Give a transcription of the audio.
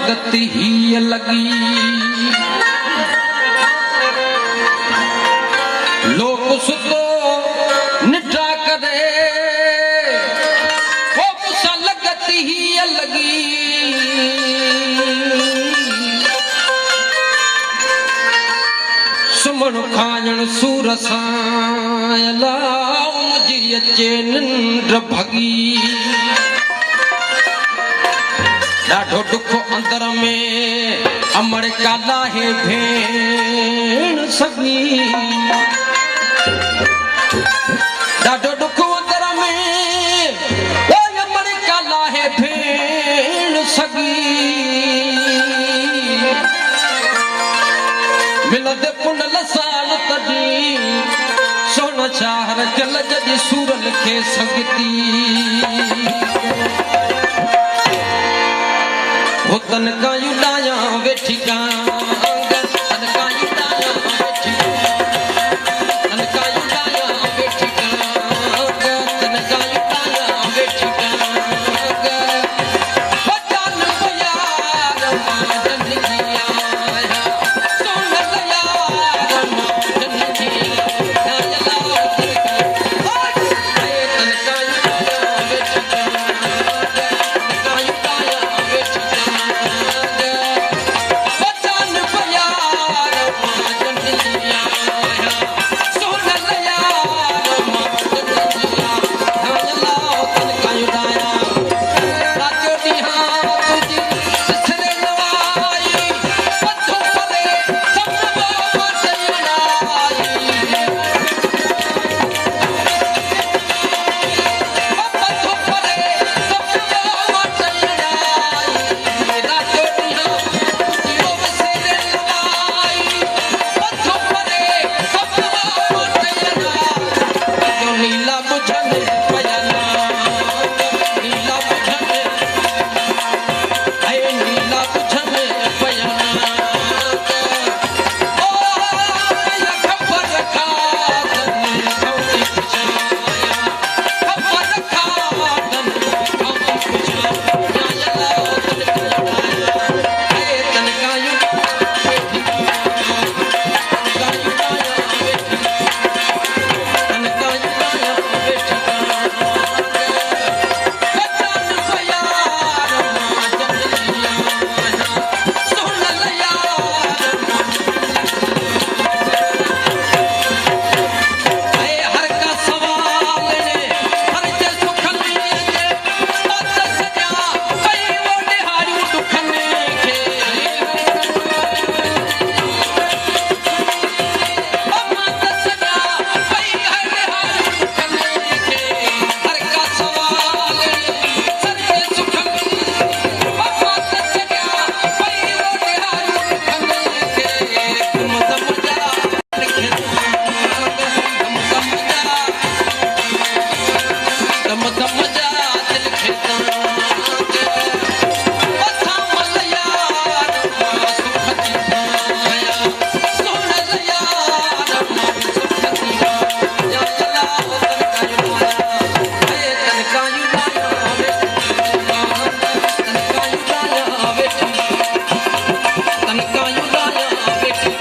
लगत ही लगी लोग सुतो निठा करे वो मुसा लगत ही लगी सुमन खाजन सूर सायला मुझी अचे निंड भगी ॾाढो दुख अंदर में अमर काला है भेण सगी ॾाढो दुख अंदर में अमर काला है भेण सगी मिलंदे पुनल साल तॾी सोन चाहर जल जॾी सूरन खे संगती तन का युडाया वेठी का तन का युडाया वेठी तन का युडाया वेठी का तन का युडाया वेठी का बचान प्यार माजन किया सोन यार माजन किया तन का युडाया वेठी का Thank you.